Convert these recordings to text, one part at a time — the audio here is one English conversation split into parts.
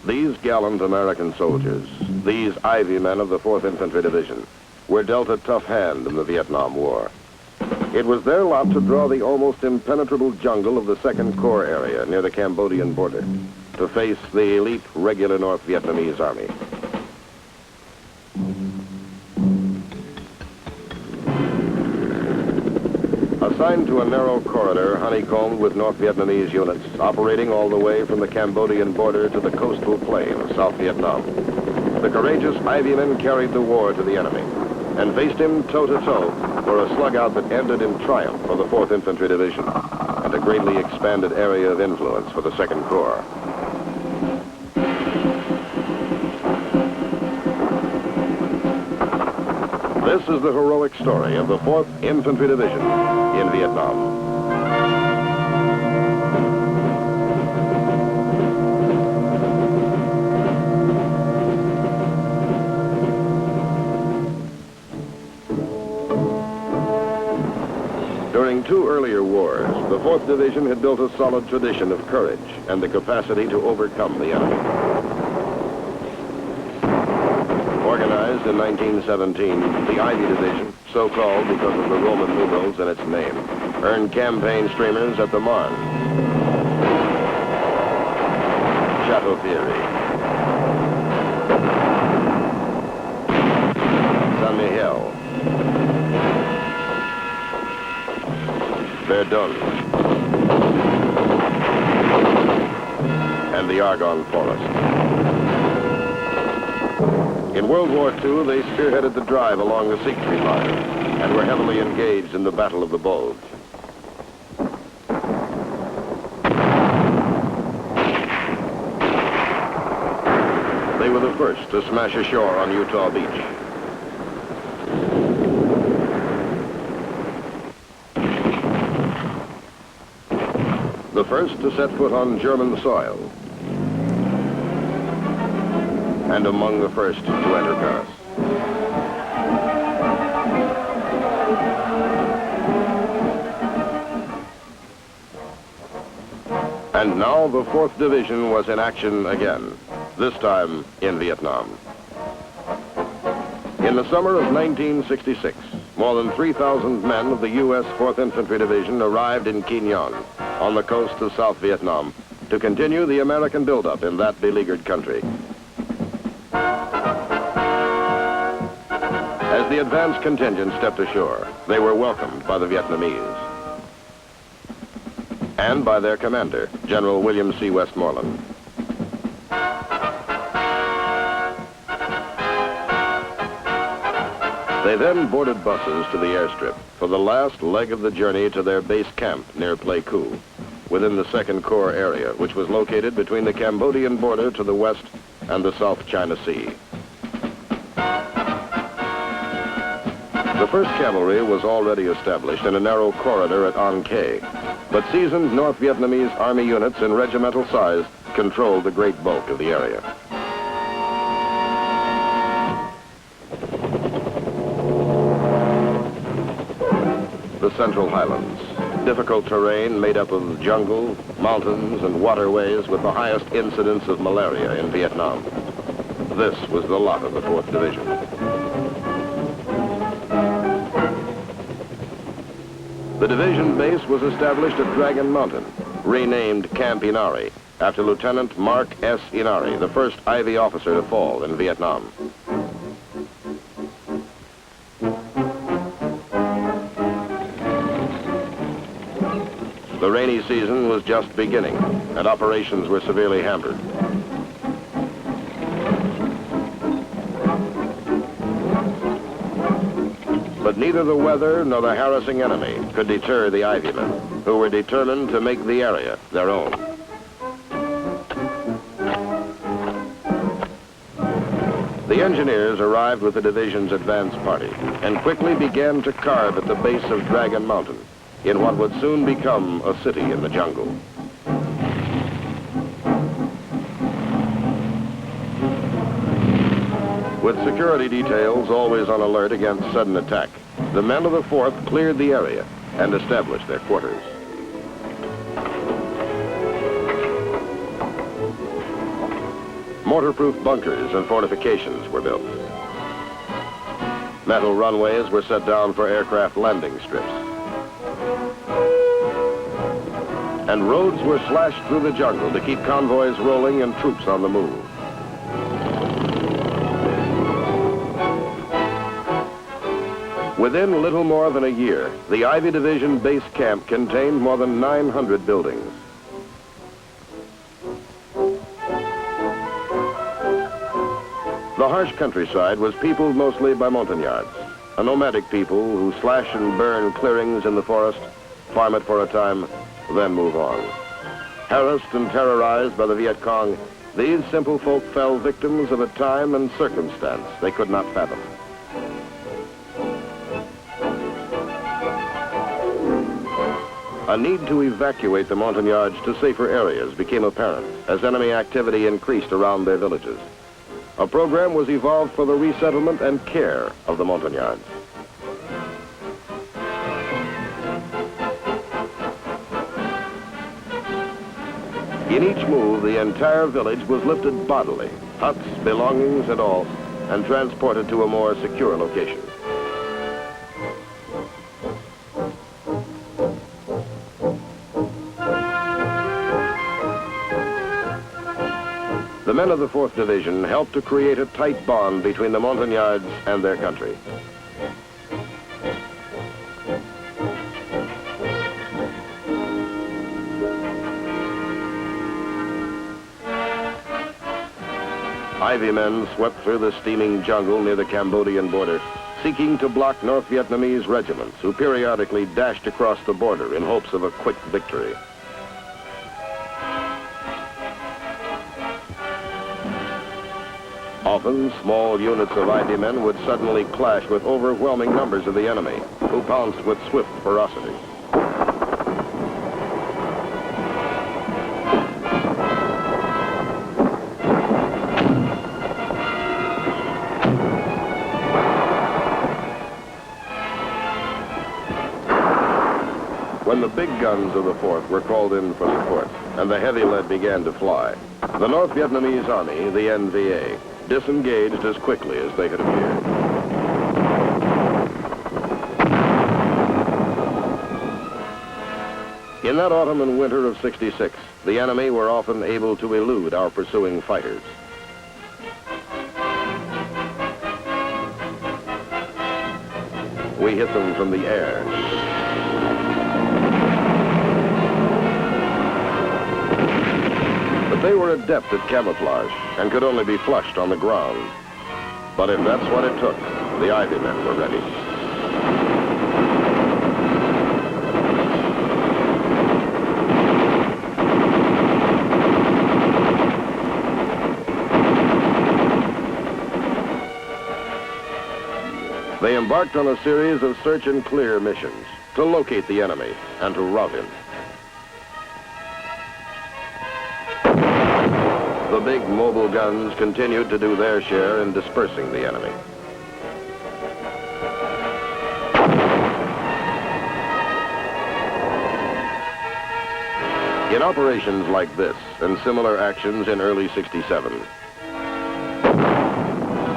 These gallant American soldiers, these Ivymen of the 4th Infantry Division, were dealt a tough hand in the Vietnam War. It was their lot to draw the almost impenetrable jungle of the 2nd Corps area near the Cambodian border to face the elite regular North Vietnamese army. Assigned to a narrow corridor honeycombed with North Vietnamese units operating all the way from the Cambodian border to the coastal plain of South Vietnam, the courageous Ivymen carried the war to the enemy and faced him toe-to-toe for a slug-out that ended in triumph for the 4th Infantry Division and a greatly expanded area of influence for the 2nd Corps. This is the heroic story of the 4th Infantry Division in Vietnam. During 2 earlier wars, the 4th Division had built a solid tradition of courage and the capacity to overcome the enemy. Organized in 1917, the Ivy Division, so called because of the Roman numerals in its name, earned campaign streamers at the Marne, Chateau Thierry, Saint Mihiel, Verdun, and the Argonne Forest. In World War II, they spearheaded the drive along the Siegfried Line and were heavily engaged in the Battle of the Bulge. They were the first to smash ashore on Utah Beach. The first to set foot on German soil, and among the first to enter Paris. And now the 4th Division was in action again, this time in Vietnam. In the summer of 1966, more than 3,000 men of the U.S. 4th Infantry Division arrived in Quy Nhon, on the coast of South Vietnam, to continue the American buildup in that beleaguered country. As the advance contingent stepped ashore, they were welcomed by the Vietnamese and by their commander, General William C. Westmoreland. They then boarded buses to the airstrip for the last leg of the journey to their base camp near Pleiku, within the 2nd Corps area, which was located between the Cambodian border to the west and the South China Sea. The 1st Cavalry was already established in a narrow corridor at An Khê, but seasoned North Vietnamese Army units in regimental size controlled the great bulk of the area. The Central Highlands, difficult terrain made up of jungle, mountains, and waterways with the highest incidence of malaria in Vietnam. This was the lot of the 4th Division. The division base was established at Dragon Mountain, renamed Camp Inari, after Lieutenant Mark S. Inari, the first Ivy officer to fall in Vietnam. The rainy season was just beginning, and operations were severely hampered. But neither the weather nor the harassing enemy could deter the Ivymen, who were determined to make the area their own. The engineers arrived with the division's advance party and quickly began to carve at the base of Dragon Mountain in what would soon become a city in the jungle. With security details always on alert against sudden attack, the men of the 4th cleared the area and established their quarters. Mortar-proof bunkers and fortifications were built. Metal runways were set down for aircraft landing strips. And roads were slashed through the jungle to keep convoys rolling and troops on the move. Within little more than a year, the Ivy Division base camp contained more than 900 buildings. The harsh countryside was peopled mostly by Montagnards, a nomadic people who slash and burn clearings in the forest, farm it for a time, then move on. Harassed and terrorized by the Viet Cong, these simple folk fell victims of a time and circumstance they could not fathom. A need to evacuate the Montagnards to safer areas became apparent as enemy activity increased around their villages. A program was evolved for the resettlement and care of the Montagnards. In each move, the entire village was lifted bodily, huts, belongings, and all, and transported to a more secure location. The men of the 4th Division helped to create a tight bond between the Montagnards and their country. Ivymen swept through the steaming jungle near the Cambodian border, seeking to block North Vietnamese regiments who periodically dashed across the border in hopes of a quick victory. Often, small units of Ivymen would suddenly clash with overwhelming numbers of the enemy, who pounced with swift ferocity. When the big guns of the 4th were called in for support, and the heavy lead began to fly, the North Vietnamese Army, the NVA, disengaged as quickly as they had appeared. In that autumn and winter of '66, the enemy were often able to elude our pursuing fighters. We hit them from the air. But they were adept at camouflage and could only be flushed on the ground. But if that's what it took, the Ivymen were ready. They embarked on a series of search and clear missions to locate the enemy and to rout him. The big mobile guns continued to do their share in dispersing the enemy. In operations like this and similar actions in early '67,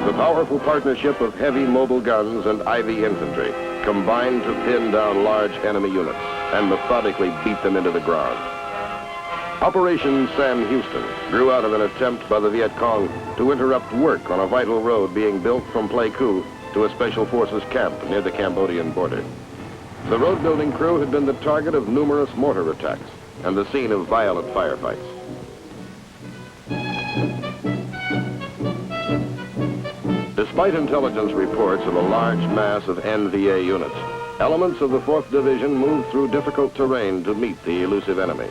the powerful partnership of heavy mobile guns and Ivy infantry combined to pin down large enemy units and methodically beat them into the ground. Operation Sam Houston grew out of an attempt by the Viet Cong to interrupt work on a vital road being built from Pleiku to a special forces camp near the Cambodian border. The road building crew had been the target of numerous mortar attacks and the scene of violent firefights. Despite intelligence reports of a large mass of NVA units, elements of the 4th Division moved through difficult terrain to meet the elusive enemy.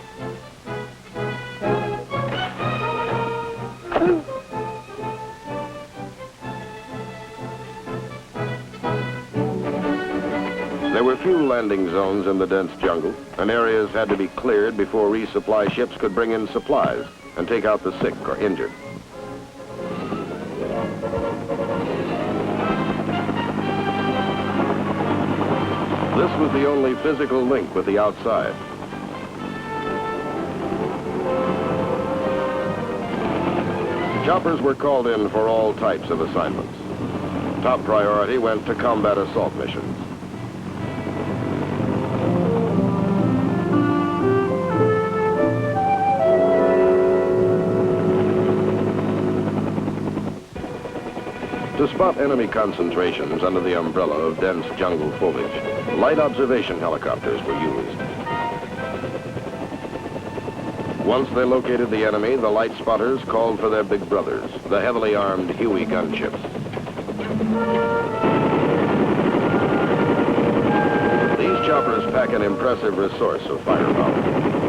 There were few landing zones in the dense jungle, and areas had to be cleared before resupply ships could bring in supplies and take out the sick or injured. This was the only physical link with the outside. Choppers were called in for all types of assignments. Top priority went to combat assault missions. To spot enemy concentrations under the umbrella of dense jungle foliage, light observation helicopters were used. Once they located the enemy, the light spotters called for their big brothers, the heavily armed Huey gunships. These choppers pack an impressive resource of firepower.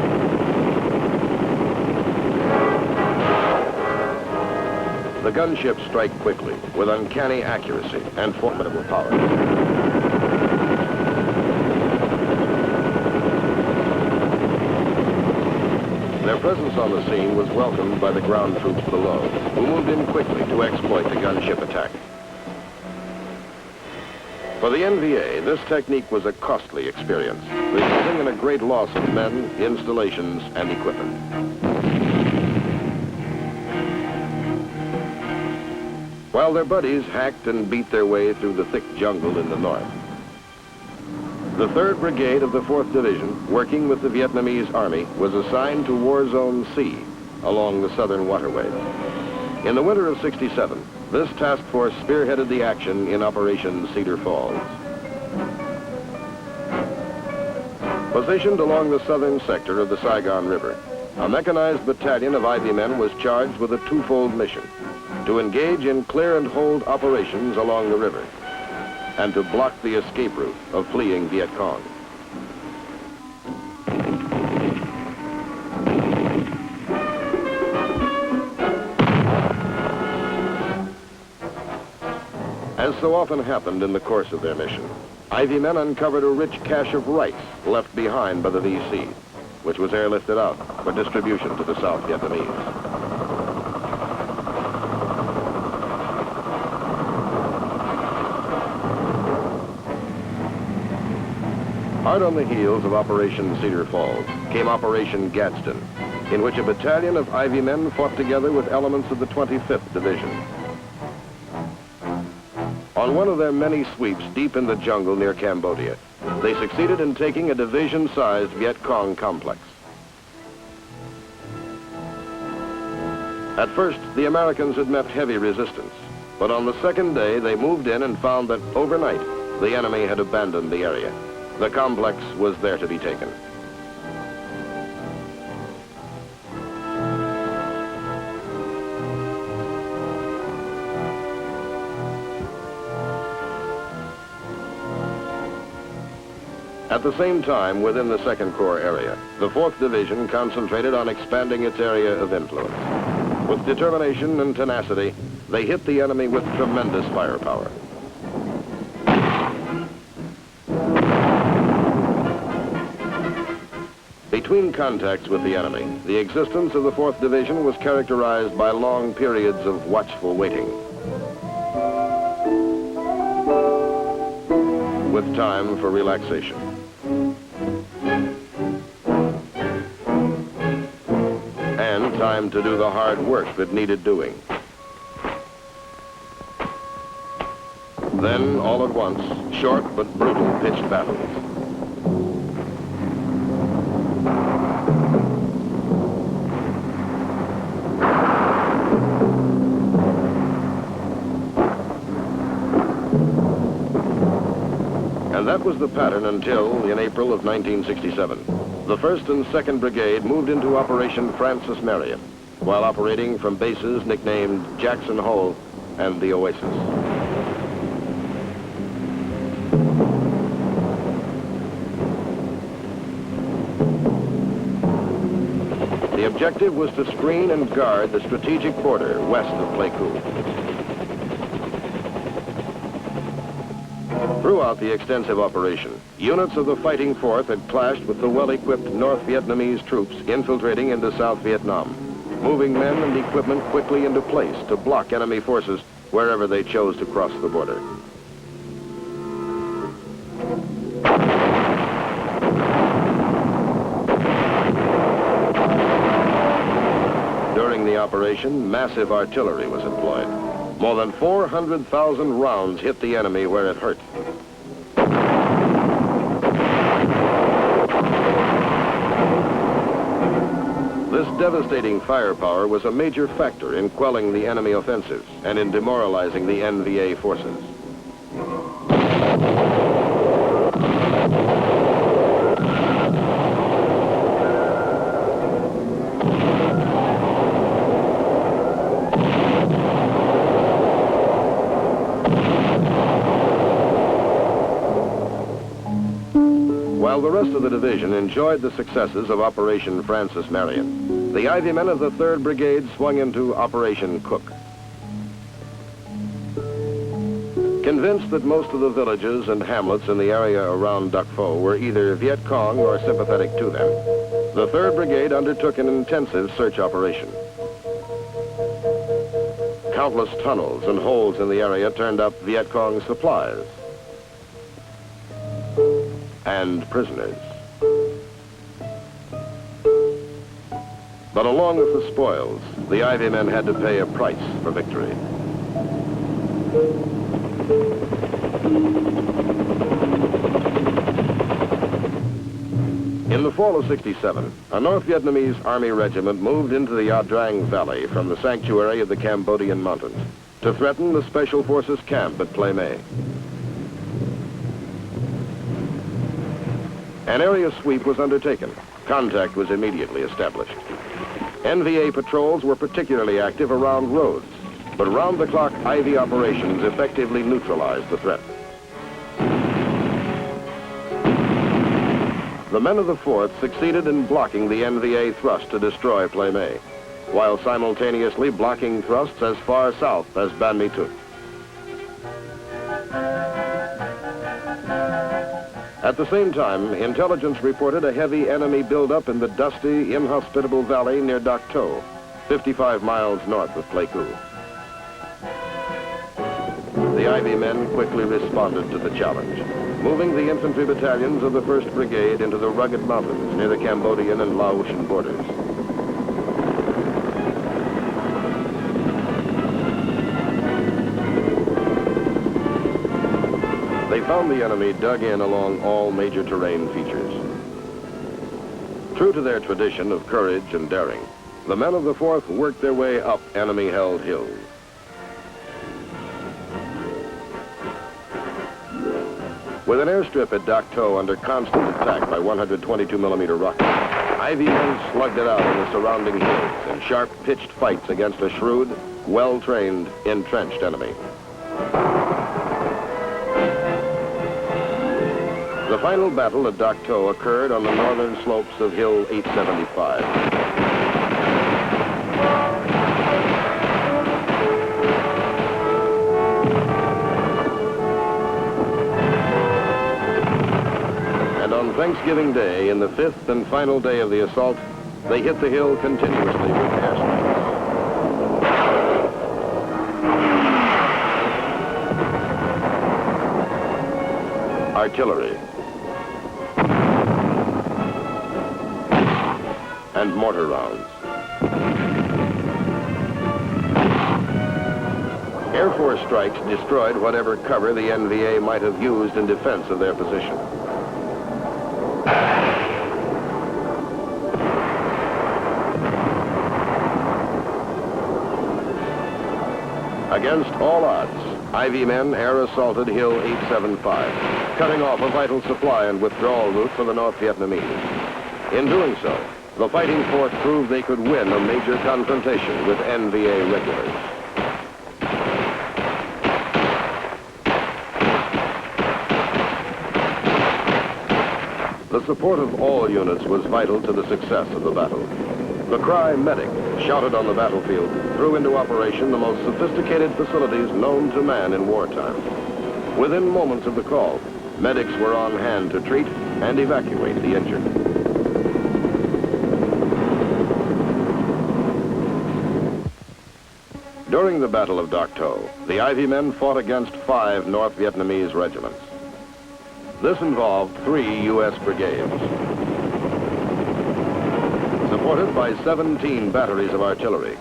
The gunships strike quickly, with uncanny accuracy and formidable power. Their presence on the scene was welcomed by the ground troops below, who moved in quickly to exploit the gunship attack. For the NVA, this technique was a costly experience, resulting in a great loss of men, installations, and equipment. While their buddies hacked and beat their way through the thick jungle in the north, the 3rd Brigade of the 4th Division, working with the Vietnamese Army, was assigned to War Zone C along the southern waterway. In the winter of '67, this task force spearheaded the action in Operation Cedar Falls. Positioned along the southern sector of the Saigon River, a mechanized battalion of Ivymen was charged with a twofold mission: to engage in clear and hold operations along the river, and to block the escape route of fleeing Viet Cong. As so often happened in the course of their mission, Ivymen uncovered a rich cache of rice left behind by the VC, which was airlifted out for distribution to the South Vietnamese. Hard on the heels of Operation Cedar Falls came Operation Gadsden, in which a battalion of Ivymen fought together with elements of the 25th Division. On one of their many sweeps deep in the jungle near Cambodia, they succeeded in taking a division-sized Viet Cong complex. At first, the Americans had met heavy resistance, but on the 2nd day, they moved in and found that overnight, the enemy had abandoned the area. The complex was there to be taken. At the same time, within the 2nd Corps area, the 4th Division concentrated on expanding its area of influence. With determination and tenacity, they hit the enemy with tremendous firepower. Between contacts with the enemy, the existence of the 4th Division was characterized by long periods of watchful waiting, with time for relaxation. And time to do the hard work that needed doing. Then, all at once, short but brutal pitched battles. And that was the pattern until, in April of 1967, the 1st and 2nd Brigade moved into Operation Francis Marion, while operating from bases nicknamed Jackson Hole and the Oasis. The objective was to screen and guard the strategic border west of Pleiku. Throughout the extensive operation, units of the Fighting Fourth had clashed with the well-equipped North Vietnamese troops infiltrating into South Vietnam, moving men and equipment quickly into place to block enemy forces wherever they chose to cross the border. During the operation, massive artillery was employed. More than 400,000 rounds hit the enemy where it hurt. This devastating firepower was a major factor in quelling the enemy offensives and in demoralizing the NVA forces. While the rest of the division enjoyed the successes of Operation Francis Marion, the Ivymen of the 3rd Brigade swung into Operation Cook. Convinced that most of the villages and hamlets in the area around Dak To were either Viet Cong or sympathetic to them, the 3rd Brigade undertook an intensive search operation. Countless tunnels and holes in the area turned up Viet Cong supplies and prisoners. But along with the spoils, the Ivymen had to pay a price for victory. In the fall of '67, a North Vietnamese Army regiment moved into the Ia Drang Valley from the sanctuary of the Cambodian mountains to threaten the Special Forces camp at Plei Mae. An area sweep was undertaken. Contact was immediately established. NVA patrols were particularly active around roads, but round-the-clock IV operations effectively neutralized the threat. The men of the 4th succeeded in blocking the NVA thrust to destroy Plei Mae, while simultaneously blocking thrusts as far south as Ban Mi Thuc. At the same time, intelligence reported a heavy enemy buildup in the dusty, inhospitable valley near Dak To, 55 miles north of Pleiku. The Ivymen quickly responded to the challenge, moving the infantry battalions of the 1st Brigade into the rugged mountains near the Cambodian and Laotian borders. They found the enemy dug in along all major terrain features. True to their tradition of courage and daring, the men of the 4th worked their way up enemy-held hills. With an airstrip at Dak To under constant attack by 122mm rockets, Ivymen slugged it out in the surrounding hills in sharp-pitched fights against a shrewd, well-trained, entrenched enemy. The final battle at Dak To occurred on the northern slopes of Hill 875. And on Thanksgiving Day, in the 5th and final day of the assault, they hit the hill continuously with airstrikes. Artillery and mortar rounds. Air Force strikes destroyed whatever cover the NVA might have used in defense of their position. Against all odds, Ivymen air assaulted Hill 875, cutting off a vital supply and withdrawal route for the North Vietnamese. In doing so, the Fighting Fourth proved they could win a major confrontation with NVA regulars. The support of all units was vital to the success of the battle. The cry, medic, shouted on the battlefield, threw into operation the most sophisticated facilities known to man in wartime. Within moments of the call, medics were on hand to treat and evacuate the injured. During the Battle of Dak To, the Ivymen fought against 5 North Vietnamese regiments. This involved 3 U.S. brigades. Supported by 17 batteries of artillery,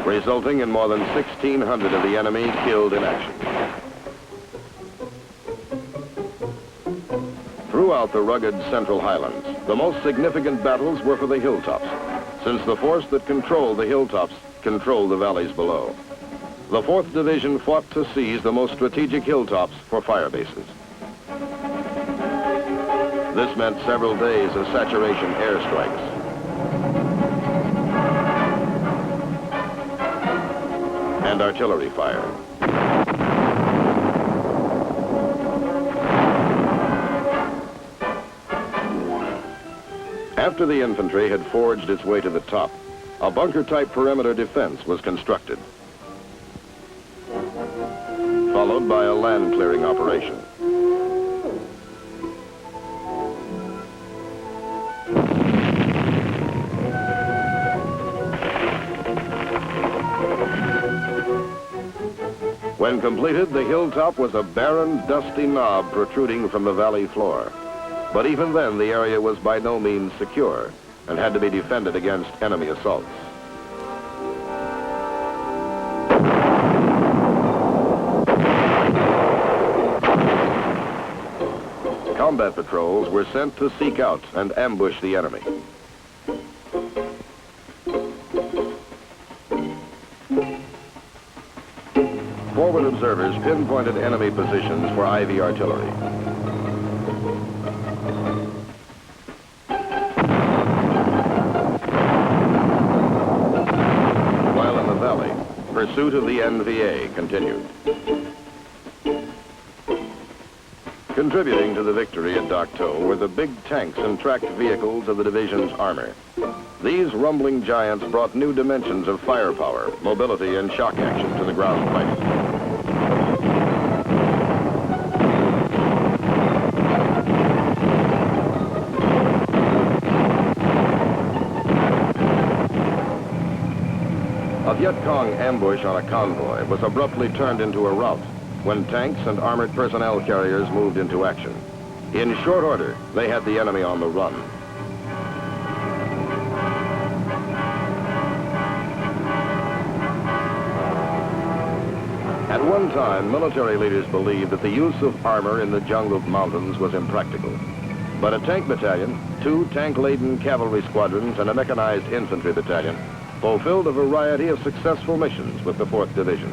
resulting in more than 1,600 of the enemy killed in action. Throughout the rugged Central Highlands, the most significant battles were for the hilltops, since the force that controlled the hilltops controlled the valleys below. The 4th Division fought to seize the most strategic hilltops for fire bases. This meant several days of saturation airstrikes. And artillery fire. After the infantry had forged its way to the top, a bunker-type perimeter defense was constructed, followed by a land-clearing operation. When completed, the hilltop was a barren, dusty knob protruding from the valley floor. But even then, the area was by no means secure and had to be defended against enemy assaults. Combat patrols were sent to seek out and ambush the enemy. Forward observers pinpointed enemy positions for IV artillery. While in the valley, pursuit of the NVA continued. Contributing to the victory at Dak To were the big tanks and tracked vehicles of the division's armor. These rumbling giants brought new dimensions of firepower, mobility, and shock action to the ground fighting. A Viet Cong ambush on a convoy was abruptly turned into a rout when tanks and armored personnel carriers moved into action. In short order, they had the enemy on the run. At one time, military leaders believed that the use of armor in the jungled mountains was impractical. But a tank battalion, 2 tank-laden cavalry squadrons, and a mechanized infantry battalion fulfilled a variety of successful missions with the 4th Division.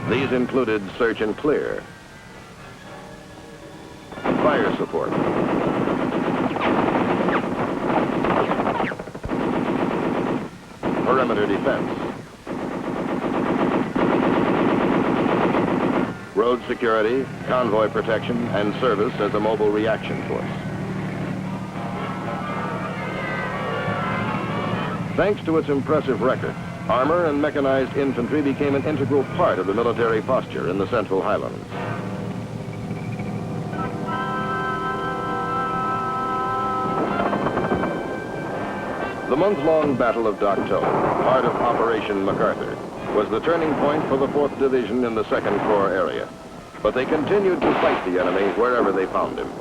These included search and clear, fire support, perimeter defense, road security, convoy protection, and service as a mobile reaction force. Thanks to its impressive record, armor and mechanized infantry became an integral part of the military posture in the Central Highlands. The month-long Battle of Dak To, part of Operation MacArthur, was the turning point for the 4th Division in the 2nd Corps area. But they continued to fight the enemy wherever they found him.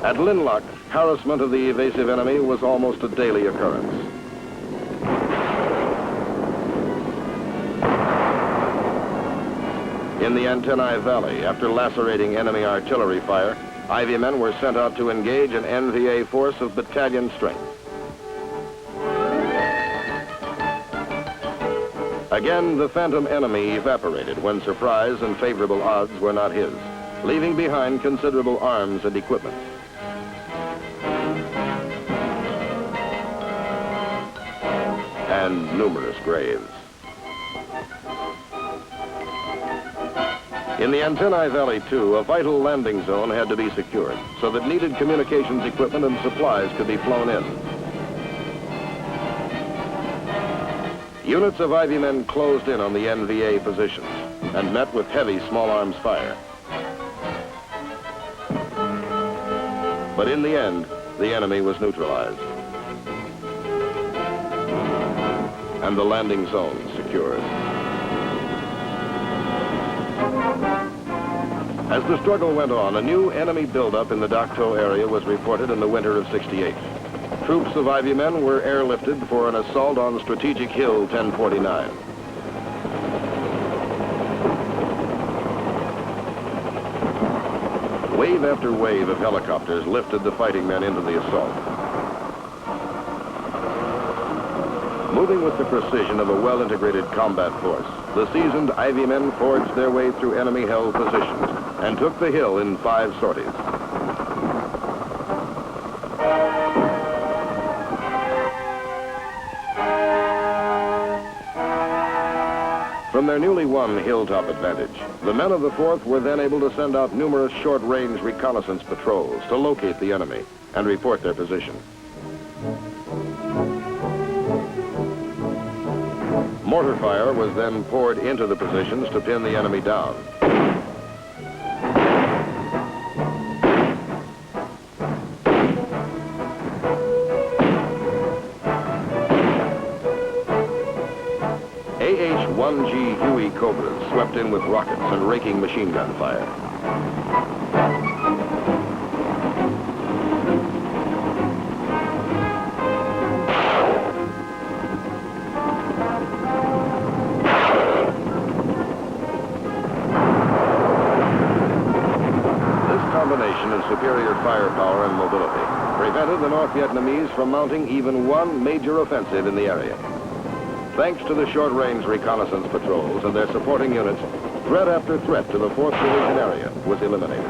At Linlock, harassment of the evasive enemy was almost a daily occurrence. In the Antennae Valley, after lacerating enemy artillery fire, Ivymen were sent out to engage an NVA force of battalion strength. Again, the phantom enemy evaporated when surprise and favorable odds were not his, leaving behind considerable arms and equipment. And numerous graves. In the Antennae Valley, too, a vital landing zone had to be secured so that needed communications equipment and supplies could be flown in. Units of Ivymen closed in on the NVA positions and met with heavy small arms fire. But in the end, the enemy was neutralized and the landing zone secured. As the struggle went on, a new enemy buildup in the Dak To area was reported in the winter of '68. Troops of Ivymen were airlifted for an assault on Strategic Hill 1049. Wave after wave of helicopters lifted the fighting men into the assault. Moving with the precision of a well-integrated combat force, the seasoned Ivymen forged their way through enemy-held positions and took the hill in 5 sorties. From their newly won hilltop advantage, the men of the 4th were then able to send out numerous short-range reconnaissance patrols to locate the enemy and report their position. Mortar fire was then poured into the positions to pin the enemy down. AH-1G Huey Cobras swept in with rockets and raking machine gun fire. Combination of superior firepower and mobility prevented the North Vietnamese from mounting even one major offensive in the area. Thanks to the short-range reconnaissance patrols and their supporting units, threat after threat to the 4th Division area was eliminated.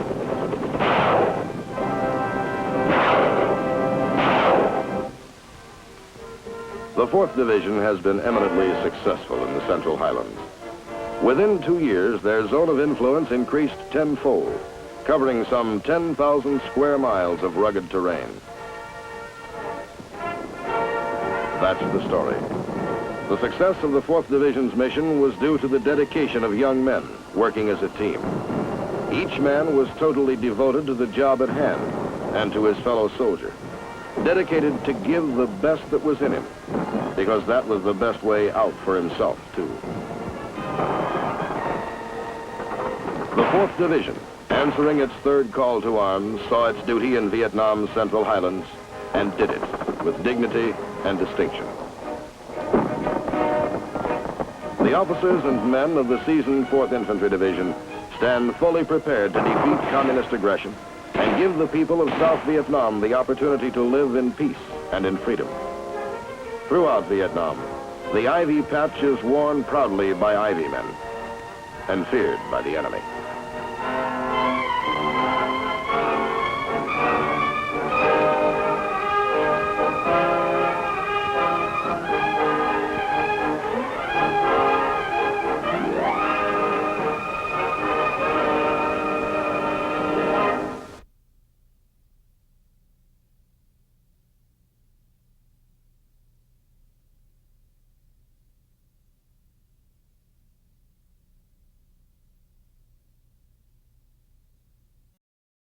The 4th Division has been eminently successful in the Central Highlands. Within 2 years, their zone of influence increased tenfold, covering some 10,000 square miles of rugged terrain. That's the story. The success of the 4th Division's mission was due to the dedication of young men working as a team. Each man was totally devoted to the job at hand and to his fellow soldier, dedicated to give the best that was in him, because that was the best way out for himself, too. The 4th Division, answering its 3rd call to arms, saw its duty in Vietnam's Central Highlands and did it with dignity and distinction. The officers and men of the seasoned 4th Infantry Division stand fully prepared to defeat communist aggression and give the people of South Vietnam the opportunity to live in peace and in freedom. Throughout Vietnam, the Ivy patch is worn proudly by Ivymen and feared by the enemy.